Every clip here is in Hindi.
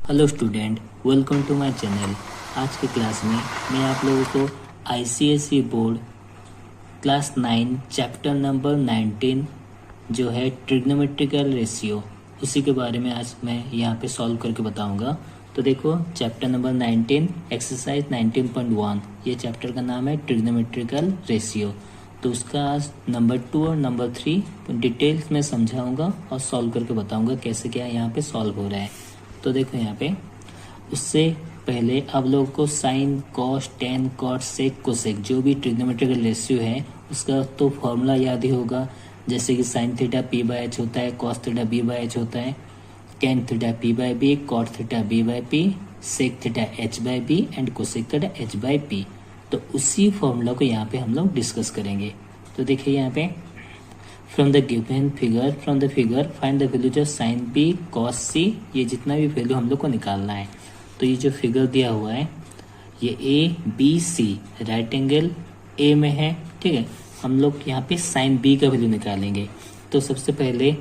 Hello student, welcome to my channel. आज की क्लास में मैं आप लोगों को ICSE board class 9 chapter number 19 जो है ट्रिग्नोमेट्रिकल रेशियो, उसी के बारे में आज मैं यहाँ पे सॉल्व करके बताऊँगा। तो देखो, चैप्टर नंबर 19 एक्सरसाइज 19.1, ये चैप्टर का नाम है ट्रिग्नोमेट्रिकल रेशियो। तो उसका आज नंबर 2 और नंबर 3 डिटेल्स में समझाऊंगा और सॉल्व करके बताऊंगा कैसे क्या यहाँ पे सॉल्व हो रहा है। तो देखो यहाँ पे, उससे पहले आप लोगों को साइन, कॉस, टेन, कॉट, सेक, कोसेक जो भी ट्रिग्नोमेट्रिकल रेशियो है उसका तो फॉर्मूला याद ही होगा। जैसे कि sine theta P by H होता है, cos theta B by H होता है, tan theta P by B, cot theta B by P, sec theta H by B and cosec theta H by P. तो उसी फॉर्मूला को यहाँ पे हम लोग डिस्कस करेंगे। तो देखिए यहाँ पे, from the given figure find the values of sine B cos C, ये जितना भी वैल्यू हम लोग को निकालना है। तो ये जो फिगर दिया हुआ है ये A B C right angle A में है, ठीक है। हम लोग यहाँ पे साइन बी का वैल्यू निकालेंगे। तो सबसे पहले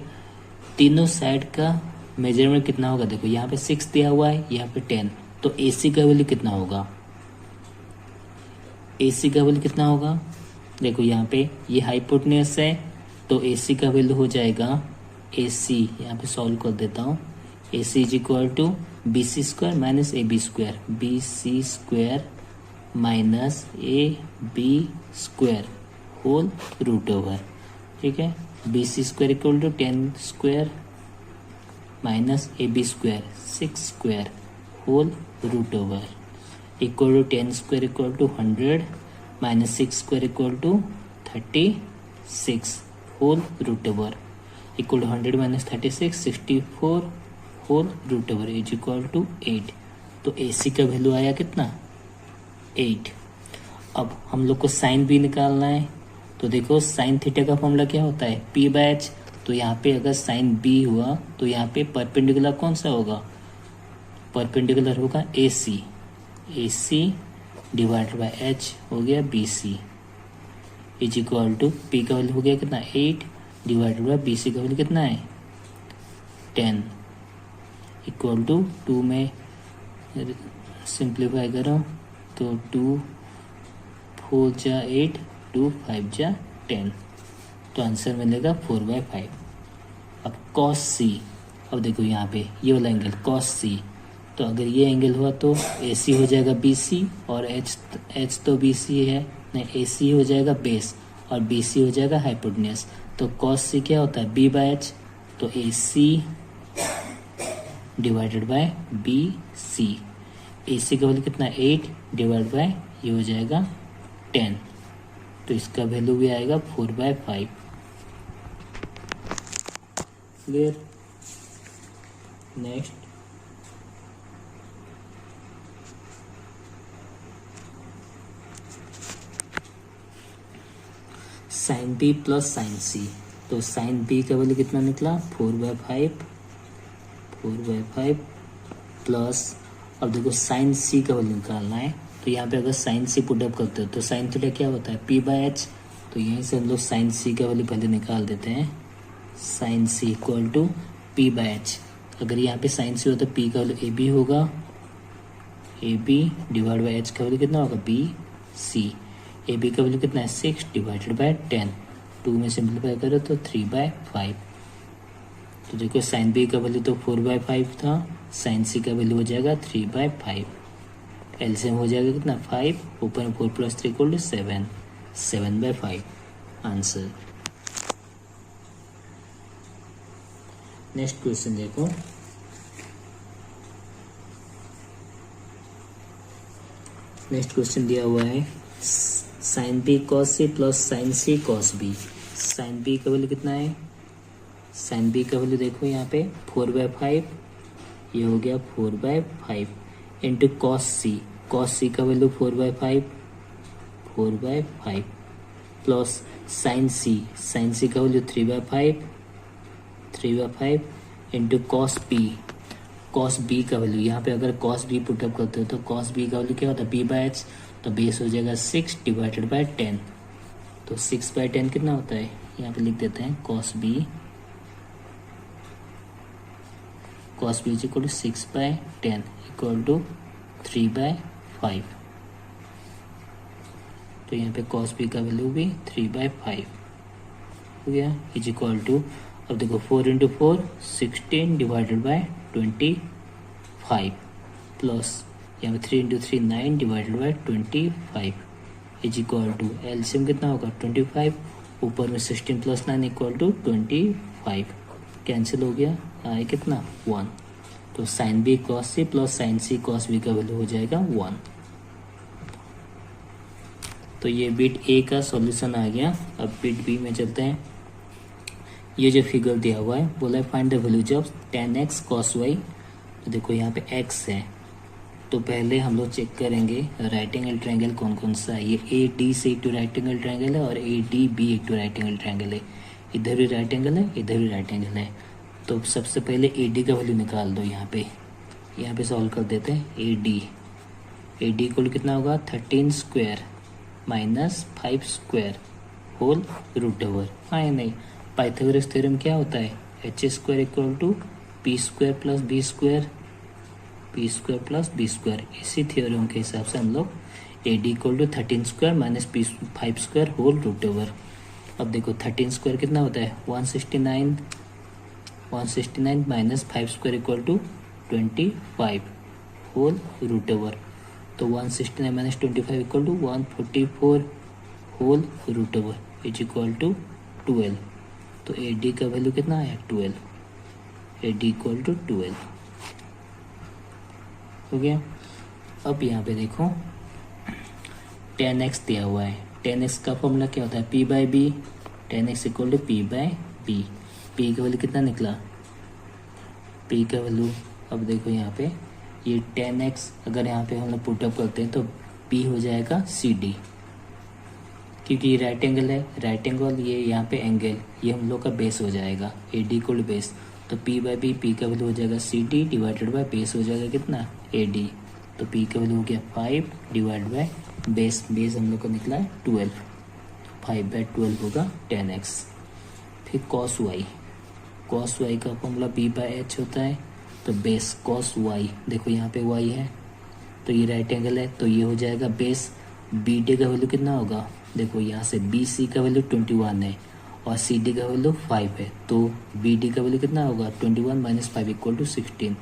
तीनों साइड का मेजरमेंट कितना होगा, देखो यहाँ पे 6 दिया हुआ है, यहाँ पे 10, तो ए सी का वैल्यू कितना होगा, ए सी का वैल्यू कितना होगा, देखो यहाँ पे ये हाइपोटेन्यूस है तो ए सी का वैल्यू हो जाएगा, ए सी यहाँ पे सॉल्व कर देता हूँ, A C is equal to B C square minus A B square, B C square minus A B square whole root over, ठीक है। B C square equal to 10 square minus A B square 6 square whole root over equal to 10 square equal to 100 minus 6 square equal to 36 whole root over equal to 100 minus 36 64 whole root over is equal to 8। तो ए सी का वैल्यू आया कितना, 8। अब हम लोग को साइन भी निकालना है। तो देखो, साइन थीटा का फॉर्मूला क्या होता है, पी बाय एच। तो यहाँ पे अगर साइन बी हुआ तो यहाँ पे परपेंडिकुलर कौन सा होगा, परपेंडिकुलर होगा A C divided by H हो गया B C is equal to P का वैल्यू हो गया कितना, 8 डिवाइडेड बाय बी सी का वैल्यू कितना है, 10 इक्वल टू 2 में सिंप्लीफाई करो तो 2 4 जा 8, 2 5 जा 10, तो आंसर मिलेगा 4/5। अब कॉस सी, अब देखो यहाँ पे ये वाला एंगल कॉस सी, तो अगर ये एंगल हुआ तो ए सी हो जाएगा बी सी और एच तो बी सी है, नहीं ए सी हो जाएगा बेस और बी सी हो जाएगा हाइपोटेन्यूस। तो कॉस सी क्या होता है, बी बाय एच, तो A C divided by B C, A C का वैल्यू कितना 8 डिवाइड बाय ये हो जाएगा 10, तो इसका वैल्यू भी आएगा 4/5। Clear. Next, sine B plus sine C. तो साइन बी का वैल्यू कितना निकला, 4/5 प्लस, अब देखो साइन सी का वैल्यू निकालना है। तो यहाँ पे अगर साइन सी पुटअप करते हो तो साइन थीटा क्या होता है, पी बाय एच। तो यहीं से हम लोग साइन सी का वैल्यू पहले निकाल देते हैं, sine C equal to P by H. अगर यहाँ पे साइन सी हो तो पी का वैल्यू ए बी होगा, A B divide by H का वैल्यू कितना होगा, बी सी। ए बी का वैल्यू कितना है, 6 डिवाइडेड बाय 10, 2 में सिंप्लीफाई करो तो 3/5। तो देखो साइन बी का वैल्यू तो 4/5 था, साइन सी का वैल्यू हो जाएगा 3/5। एलसीएम हो जाएगा कितना, 5, ऊपर 4 + 3 = 7, 7/5 आंसर। नेक्स्ट क्वेश्चन देखो, नेक्स्ट क्वेश्चन दिया हुआ है sine B cos C plus sine C cos B. Sine B का वैल्यू कितना है, साइन बी का वैल्यू देखो यहाँ पे 4/5, ये हो गया 4/5 into cos C, cos C का value 4/5 plus sine C, sine C का value 3/5 into cos B, cos B का वैल्यू यहाँ पे अगर कॉस बी पुटअप करते हो तो कॉस बी का वैल्यू क्या होता है, बी बाय एच। तो बेस हो जाएगा 6 डिवाइडेड बाय 10, तो 6/10 कितना होता है, यहाँ पे लिख देते हैं cos B cos B is equal to 6/10 equal to 3/5। तो यहाँ पे कॉस बी का वैल्यू भी 3/5 हो गया इज इक्वल टू, अब देखो 4 इंटू 4 16 डिवाइडेड बाय 25 प्लस यहाँ पे 3 into 3 9 divided by 25 is equal to LCM कितना होगा 25, ऊपर में 16 प्लस 9 इक्वल टू 25, कैंसिल हो गया, आए कितना 1। तो sine B cos C plus sine C cos B का वैल्यू हो जाएगा 1। तो ये बिट ए का सॉल्यूशन आ गया। अब बिट बी में चलते हैं। ये जो फिगर दिया हुआ है बोला है find the values of tan x cos y। तो देखो यहाँ पे x है, तो पहले हम लोग चेक करेंगे राइट एंगल ट्रायंगल कौन कौन सा है। ये ए डी से एक तो राइट एंगल ट्रायंगल है और ए डी बी एक तो राइट एंगल ट्रायंगल है। इधर भी राइट एंगल है, इधर भी राइट एंगल है। तो सबसे पहले ए डी का वैल्यू निकाल दो। यहाँ पे सॉल्व कर देते हैं। ए डी इक्वल कितना होगा 13 square minus 5 square whole root over. हाँ या नहीं, पाइथागोरस थ्योरम क्या होता है, H square equal to P square plus B square, P square plus B square. इसी थ्योरम के हिसाब से हम लोग A D equal to 13 square minus P 5 square whole root over. अब देखो 13 स्क्वायर कितना होता है 169, 169 minus 5 square equal to 25 whole root over. तो 169 minus 25 equal to 144 whole root over is equal to 12। तो ए डी का वैल्यू कितना है 12, ए डी इक्वल टू 12 हो गया। अब यहाँ पे देखो tan x दिया हुआ है। tan x का फॉर्मूला क्या होता है p by B, tan x equal to P by B. P का वैल्यू कितना निकला, p का वैल्यू, अब देखो यहाँ पे ये tan x अगर यहाँ पे हम लोग पुटअप करते हैं तो p हो जाएगा सी डी, क्योंकि ये राइट एंगल है, राइट एंगल ये यहाँ पे एंगल, ये हम लोग का बेस हो जाएगा ए डी इक्वल बेस। तो p बाई बी, पी का वैल्यू हो जाएगा C D divided by base हो जाएगा कितना ए डी। तो p का वैल्यू हो गया 5 डिवाइड बाई बेस, बेस हम लोग को निकला है 12, 5/12 होगा tan x। फिर cos y, cos y का फॉर्मूला b बाई एच होता है। तो बेस cos y, देखो यहाँ पे y है तो ये राइट एंगल है, तो ये हो जाएगा बेस। बी डी का वैल्यू कितना होगा, देखो यहाँ से बी सी का वैल्यू 21 है और सी डी का वैल्यू 5 है। तो बी डी का वैल्यू कितना होगा 21 minus 5 equal to 16,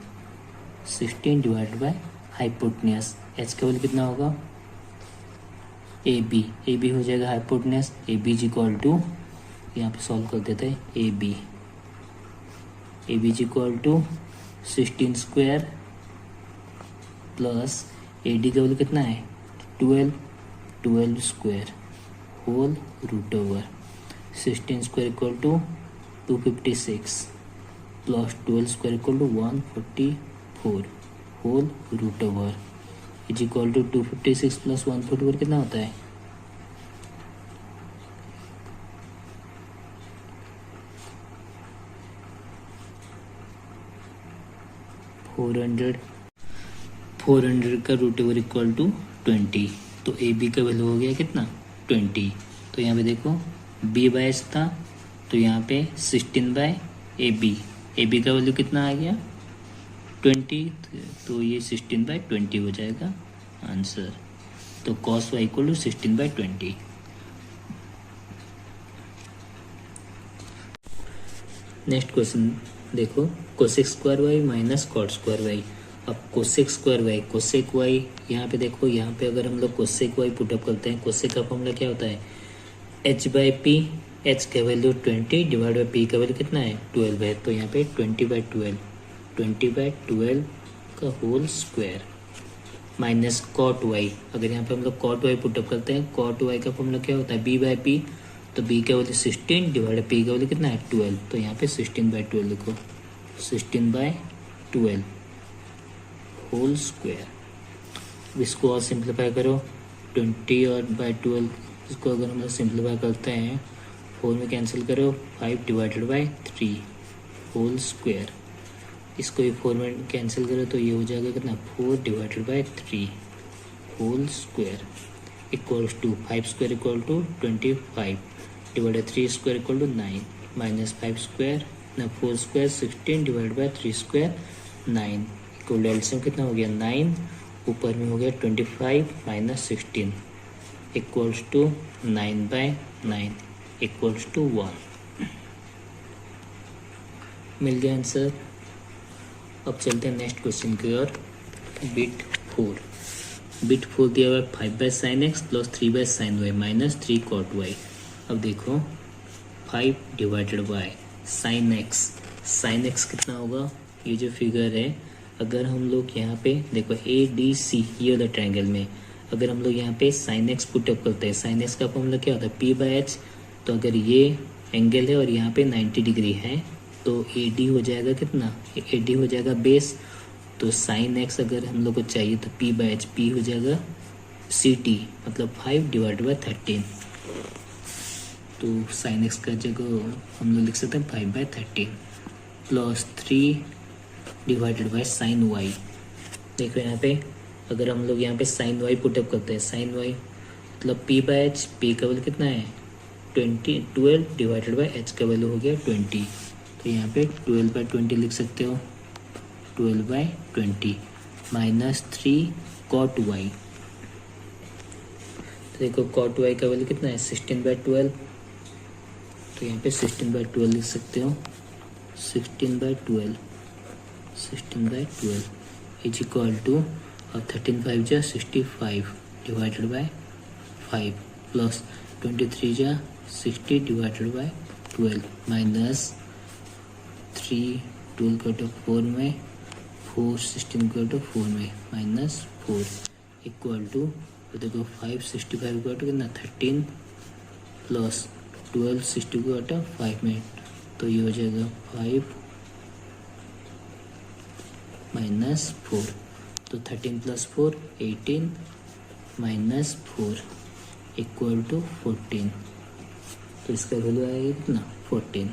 16 divide by hypotenuse. H का वैल्यू कितना होगा ए बी हो जाएगा hypotenuse. A B is equal to, यहाँ पे सॉल्व कर देते हैं, A B is equal to 16 square plus A D का वैल्यू कितना है 12 square whole root over. 16 square equal to 256 plus 12 square equal to 144 whole root over is equal to 256 plus 144 कितना होता है 400 का रूट ओवर इक्वल टू 20। तो ए बी का वैल्यू हो गया कितना 20। तो यहाँ पे देखो बी बाई एच था, तो यहाँ पे 16 बाई ए बी का वैल्यू कितना आ गया 20, तो ये 16/20 हो जाएगा आंसर। तो cos y equal to 16/20। Next question देखो, cosec square Y minus cot square Y. अब cosec square Y, cosec Y यहाँ पे देखो, यहाँ पे अगर हम लोग कोसेक वाई पुटअप करते हैं, कोसेक का फॉर्मूला क्या होता है h बाई पी। h का वैल्यू 20 डिवाइड बाई पी का वैल्यू कितना है 12 है। तो यहाँ पे 20/12 का whole square minus cot Y. अगर यहाँ पे हम लोग कॉट वाई पुटअप करते हैं, कॉट वाई का फॉर्मूला क्या होता है b बाई पी। तो b का वैल्यू 16 डिवाइड बाई पी का वैल्यू कितना है 12। तो यहाँ पे 16/12 लिखो, 16/12 होल स्क्वायर। इसको और सिंप्लीफाई करो, 20 और बाई 12 इसको अगर हम लोग सिंप्लीफाई करते हैं 4 में कैंसिल करो, 5 डिवाइडेड बाई 3 होल स्क्वायर। इसको भी 4 में कैंसिल करो तो ये हो जाएगा कितना 4 divided by 3 whole square equals to 5 square equal to 25 divided 3 square equal to 9 minus 5 square ना 4 square 16 divide by 3 square 9 equal एल्सियम कितना हो गया 9, ऊपर में हो गया 25 minus 16 equals to 9/9 equals to 1। मिल गया आंसर। अब चलते हैं नेक्स्ट क्वेश्चन की ओर। बिट 4 दिया हुआ है 5/sin x plus 3/sin y minus 3 cot y। अब देखो 5 डिवाइडेड बाय sin x कितना होगा, ये जो फिगर है अगर हम लोग यहाँ पे देखो ADC ये वाला ट्रायंगल में अगर हम लोग यहाँ पे sin x पुटअप करते हैं, sin x का फॉर्मूला क्या होता है P/h। तो अगर ये एंगल है और यहाँ पे 90 डिग्री है तो AD हो जाएगा कितना, AD हो जाएगा बेस। तो sin x अगर हम लोग को चाहिए तो P/h P हो जाएगा CT मतलब 5 डिवाइड बाय 13। तो sin x का जगह हम लोग लिख सकते हैं 5/13 plus 3 divided bye sin y। देखो यहाँ पे अगर हम लोग यहाँ पे sin y पुटअप करते हैं, sin y मतलब P/h P का वैल्यू कितना है 12 डिवाइडेड बाय h का वैल्यू हो गया 20। तो यहाँ पे 12/20 लिख सकते हो, 12/20 माइनस 3 cot y। तो देखो cot y का वैल्यू कितना है 16/12। तो यहाँ पे 16/12 लिख सकते हो, 16/12 इज इक्वल टू 13 5 जा 65 डिवाइडेड बाय 5 प्लस 23 जा 60 डिवाइडेड बाय 12 माइनस 3 12 को तो 4 में 4 16 को तो 4 में माइनस 4 इक्वल टू तो देखो 5 65 को तो कितना 13 प्लस 12 60 को हटा 5 में तो ये हो जाएगा 5 माइनस 4। तो 13 प्लस 4 18 माइनस 4 इक्वल टू 14। तो इसका वैल्यू आएगा कितना 14।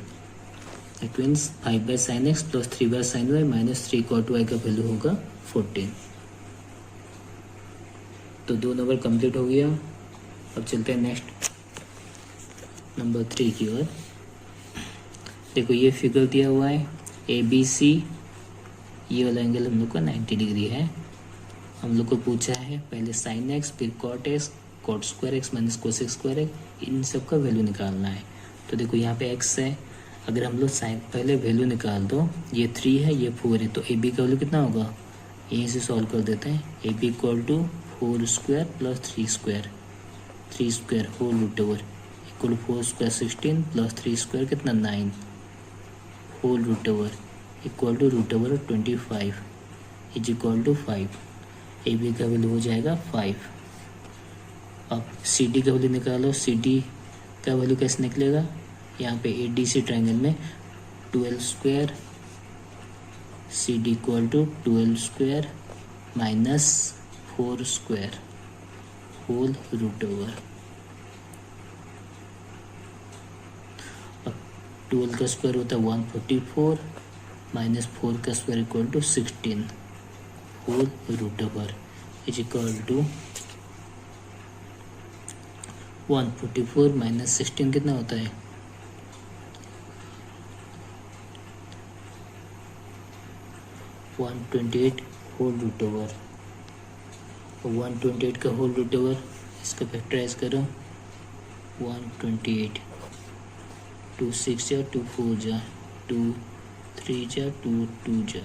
It means 5/sin x plus 3/sin y minus 3 cot y का वैल्यू होगा 14। तो 2 नंबर कंप्लीट हो गया। अब चलते हैं नेक्स्ट नंबर 3 की ओर। देखो ये फिगर दिया हुआ है ABC, ये वाला एंगल हम लोग का 90 डिग्री है। हम लोग को पूछा है पहले sin x फिर cot x cot square x minus cos square x, इन सब का वैल्यू निकालना है। तो देखो यहाँ पे x है, अगर हम लोग साइन पहले वैल्यू निकाल दो, ये 3 है ये 4 है तो AB का वैल्यू कितना होगा, यहीं से सॉल्व कर देते हैं। AB equal to 4 square plus 3 square whole root over equal 4 square 16 plus 3 square कितना 9 whole root over equal to root over 25 is equal to 5। AB का वैल्यू हो जाएगा 5। अब CD का वैल्यू निकालो, CD का वैल्यू कैसे निकलेगा, यहाँ पे ADC ट्रायंगल में 12 square CD equal to 12 square minus 4 square whole root over. अब 12 का स्क्वायर होता है 144 माइनस 4 का square equal to 16 whole root over is equal to 144 minus 16 कितना होता है 128 होल रूट ओवर। 128 का होल रूट ओवर इसका फैक्टराइज करो 128 2 6 जा 2 4 जा 2 3 जा 2 2 जा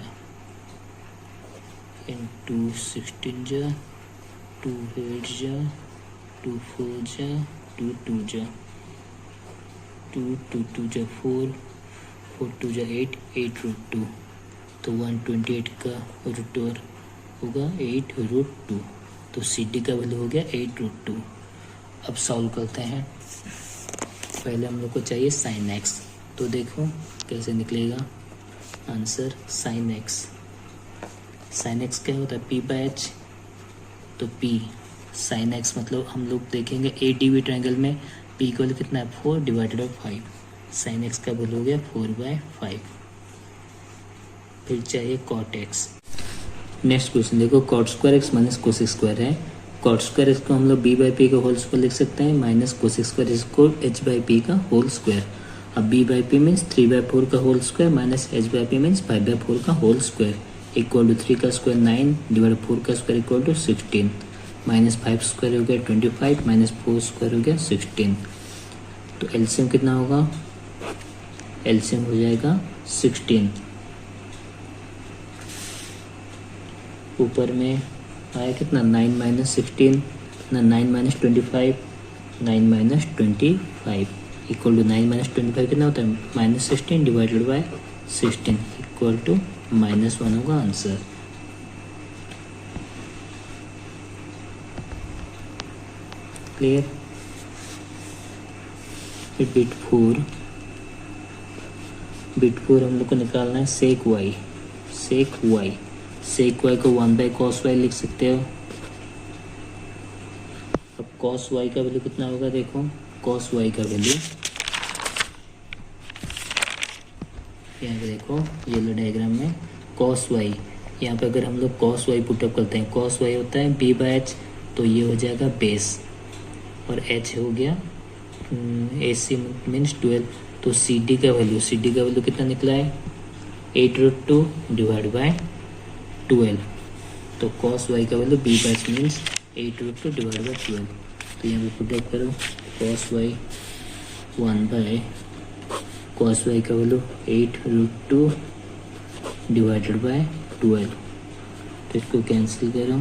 एंड 2 16 जा 2 8 जा 2 4 जा 2 2 जा 2 2 2 जा 4 4 2 जा 8 8 रूट 2। तो 128 का रूट ओवर होगा 8 रूट 2। तो CD का वैल्यू हो गया 8 रूट 2। अब सॉल्व करते हैं। पहले हम लोग को चाहिए sin x, तो देखो कैसे निकलेगा आंसर। sin x क्या होता है P/h, तो P sin x मतलब हम लोग देखेंगे ADB ट्रायंगल में P का वैल्यू कितना है 4 डिवाइडेड बाई 5। sin x का वैल्यू हो गया 4/5। फिर चाहिए cot x। नेक्स्ट क्वेश्चन देखो cot square x minus cos square है। cot स्क्वायर x को हम लोग b/p का होल स्क्वायर लिख सकते हैं माइनस cos स्क्वायर इसको h/p का होल स्क्वायर। अब b/p मीन्स 3/4 का whole square minus h/p means 5/4 का होल स्क्वायर इक्वल टू 3 का स्क्वायर 9 डिवाइड 4 का square equal to 16, minus 5 square हो गया 25, माइनस 4 स्क्वायर हो गया 16। तो एलसीएम कितना होगा, एलसीएम हो जाएगा 16। ऊपर में आया कितना 9 माइनस 16 ना 9 minus 25, 9 minus 25 equal to 9 minus 25 कितना होता है minus 16 divided by 16 equal to -1 होगा आंसर। क्लियर। बिट 4 हम लोग को निकालना है सेक वाई को 1/cos y लिख सकते हो। अब cos y का वैल्यू कितना होगा, देखो cos y का वैल्यू यहाँ पे देखो येलो डायग्राम में cos y, यहाँ पे अगर हम लोग cos y पुटअप करते हैं, cos y होता है b/h, तो ये हो जाएगा बेस और h हो गया AC मीन्स 12। तो CD का वैल्यू कितना निकला है 8√2 डिवाइड बाय 12। तो cos y का value b/h means 8√2 divide by 12। तो यहाँ पे पुटअप करो cos y 1/cos y का वैल्यू 8√2 डिवाइडेड बाय 12। तो इसको कैंसिल करो,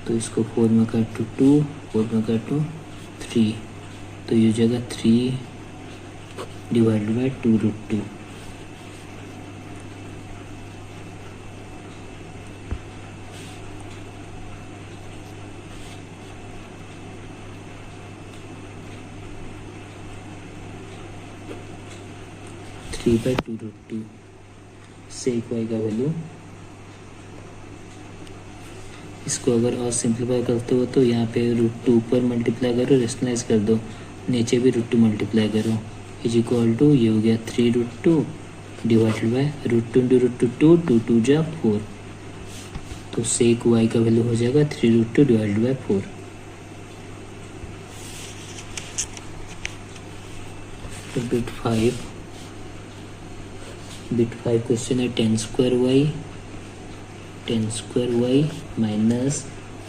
तो इसको 4 में काटो 2, 4 में काटो 3, तो ये जगह 3 divided by 2√2। Three by 2√2 sec Y का वैल्यू। इसको अगर और सिंप्लीफाई करते हो तो यहाँ पे √2 ऊपर मल्टीप्लाई करो, रेशनलाइज कर दो, नीचे भी √2 मल्टीप्लाई करो, इज इक्वल टू ये हो गया 3√2 डिवाइडेड बाय √2 इंटू √2 2 2 जा 4। तो सेक वाई का वैल्यू हो जाएगा 3√2 डिवाइडेड बाय 4। तो बिट 5 क्वेश्चन है tan square Y minus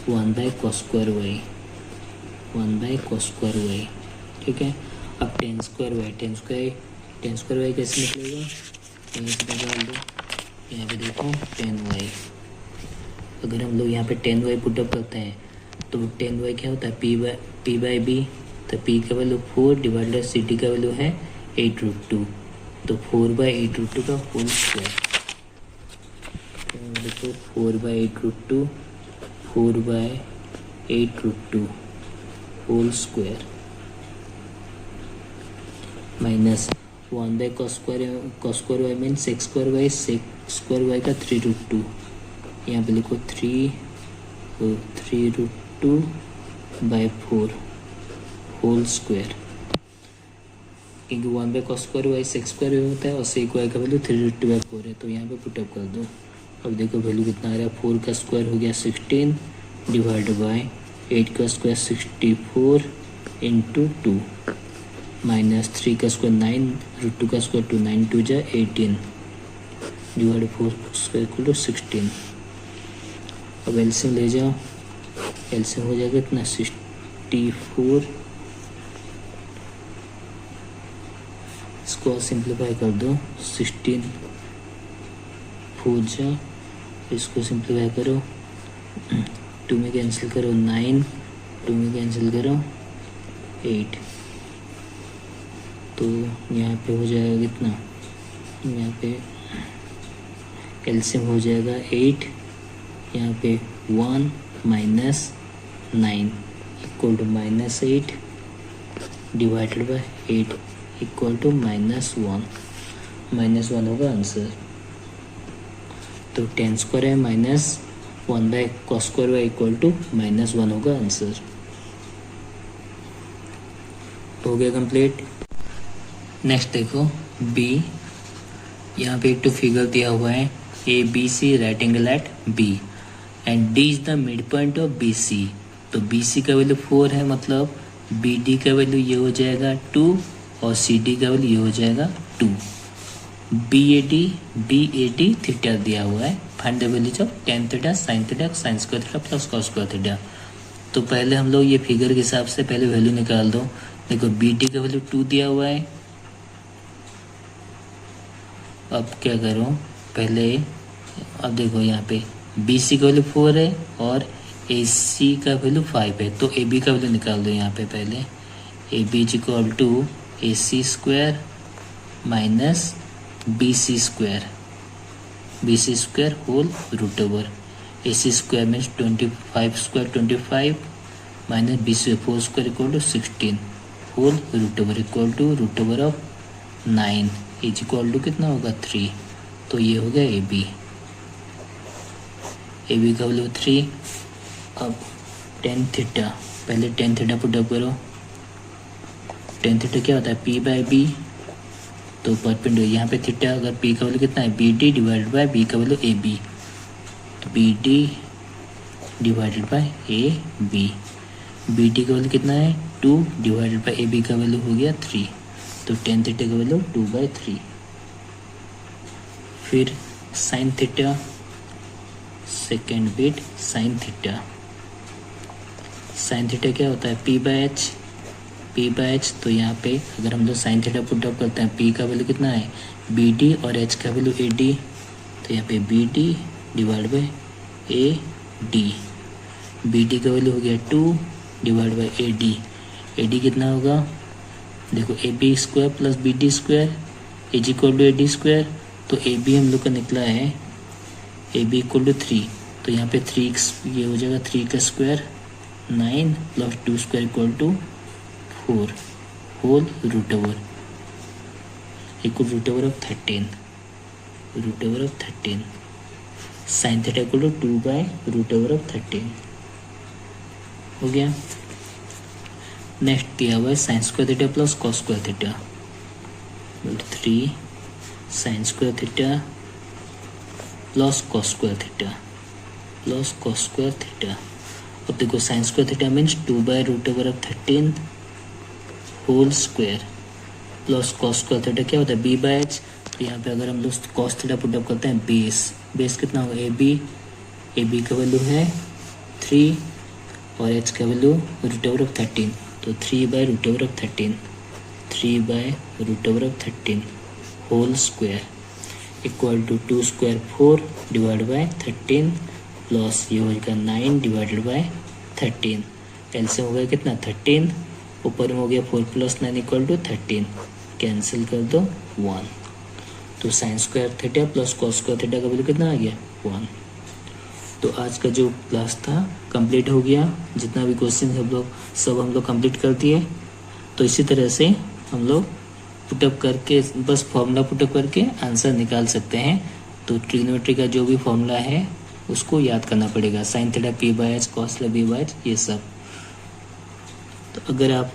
1/cos square Y, ठीक है। अब tan स्क्वायर वाई कैसे निकलेगा, यहीं से निकाल दो, यहाँ पे देखो tan वाई। अगर हम लोग यहाँ पे tan वाई पुटअप करते हैं तो tan वाई क्या होता है p बाई b, तो p का वैल्यू 4 डिवाइड बाई ct का वैल्यू है 8√2, तो 4/8√2 का होल स्क्वायर। देखो 4/8√2 whole square minus 1/cos square Y mean sec square Y का 3√2, यहाँ पे लिखो 3√2/4 होल स्क्वायर, क्योंकि 1/cos square Y sec square Y होता है और सेक वाई का वैल्यू 3√2/4 है। तो यहाँ पे पुटअप कर दो। अब देखो वैल्यू कितना आ रहा है, 4 का स्क्वायर हो गया 16 डिवाइड बाय 8 का स्क्वायर 64 इंटू 2 माइनस 3 का स्क्वायर 9 √2 का स्क्वायर 2 9 2 जा 18 डिवाइड 4 स्क्वायर इक्वल टू 16। अब एलसीएम ले जाओ, एलसीएम हो जाएगा इतना 64, इसको सिंप्लीफाई कर दो 16 4 जा, इसको सिंप्लीफाई करो 2 में कैंसिल करो 9, 2 में कैंसिल करो 8, तो यहाँ पे हो जाएगा कितना, यहाँ पे एलसीएम हो जाएगा 8, यहाँ पे 1 minus 9 equal to -8 divided by 8 equal to -1 होगा आंसर। तो tan स्क्वायर है minus 1/cos square y equal to -1 होगा आंसर। हो गया कंप्लीट। नेक्स्ट देखो बी, यहाँ पे एक तो फिगर दिया हुआ है ABC right angle at B and D is the mid point of BC। तो BC का वैल्यू 4 है, मतलब BD का वैल्यू ये हो जाएगा 2 और CD का वैल्यू ये हो जाएगा 2। बी ए डी थीटा दिया हुआ है। Find the values of tan theta, sine theta, sign square theta plus cos square theta. तो पहले हम लोग ये फिगर के हिसाब से पहले वैल्यू निकाल दो। देखो बी डी का वैल्यू 2 दिया हुआ है। अब क्या करूँ पहले, अब देखो यहाँ पे बी सी का वैल्यू 4 है और ए सी का वैल्यू 5 है, तो ए बी का वैल्यू निकाल दो यहाँ पे पहले। A B is equal to A C square minus B C square whole root over A C square means 25 square 25 minus B C 4 square equal to 16 whole root over of 9 is equal to कितना होगा 3। तो ये हो गया ए बी का वैल्यू 3। अब टेन थीटा, पहले टेन थीटा पुटअप करो। टेन थीटा क्या होता है पी बाय बी, तो परपेंडिकुलर यहाँ पे थीटा, अगर पी का वैल्यू कितना है B D divided by B का वैल्यू ए बी, तो B D divided by A B. B D का वैल्यू कितना है 2 डिवाइडेड बाय ए बी का वैल्यू हो गया 3, तो टेन थीटा का वैल्यू 2/3। फिर sine theta, second bit sine theta. Sine theta क्या होता है पी बाय एच, तो यहाँ पे अगर हम लोग साइन थीटा पुट अप करते हैं, पी का वैल्यू कितना है बी डी और एच का वैल्यू ए डी, तो यहाँ पे B D divide by A D. B D का वैल्यू हो गया 2 डिवाइड बाय ए डी कितना होगा, देखो A B square plus B D square is equal to A D square, तो ए बी हम लोग का निकला है ए बी इक्वल टू 3, तो यहाँ पे 3 ये हो जाएगा 3 का square 9 plus 2 square equal to 4 whole root over of 13 sine theta equal to 2/√13 हो गया। नेक्स्ट किया हुआ है sine square theta plus cos square theta, 3 sine square theta plus cos square theta. अब देखो sine square theta means 2/√13 whole square plus cos square theta क्या होता है b/h, तो यहाँ पे अगर हम लोग कॉस थीटा पुटअप करते हैं बेस कितना होगा ए बी का वैल्यू है 3 और h का वैल्यू √13, तो 3/√13 whole square equal to 2 square 4 divide by 13 plus ये हो जाएगा 9 डिवाइडेड बाय 13। एलसीएम हो गया कितना 13, ऊपर में हो गया 4 + 9 इक्वल टू 13, कैंसिल कर दो 1, तो sign square theta plus cos square theta का वैल्यू कितना आ गया 1। तो आज का जो क्लास था कंप्लीट हो गया, जितना भी क्वेश्चन सब हम लोग कंप्लीट कर दिए। तो इसी तरह से हम लोग पुटअप करके बस फॉर्मूला पुटअप करके आंसर निकाल सकते हैं। तो ट्रिग्नोमेट्री का जो भी फॉर्मूला है उसको याद करना पड़ेगा, sine theta p/h, cos theta b/h, ये सब। तो अगर आप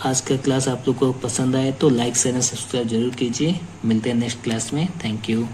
आज का क्लास आप लोग को पसंद आए तो लाइक शेयर एंड सब्सक्राइब जरूर कीजिए। मिलते हैं नेक्स्ट क्लास में। Thank you.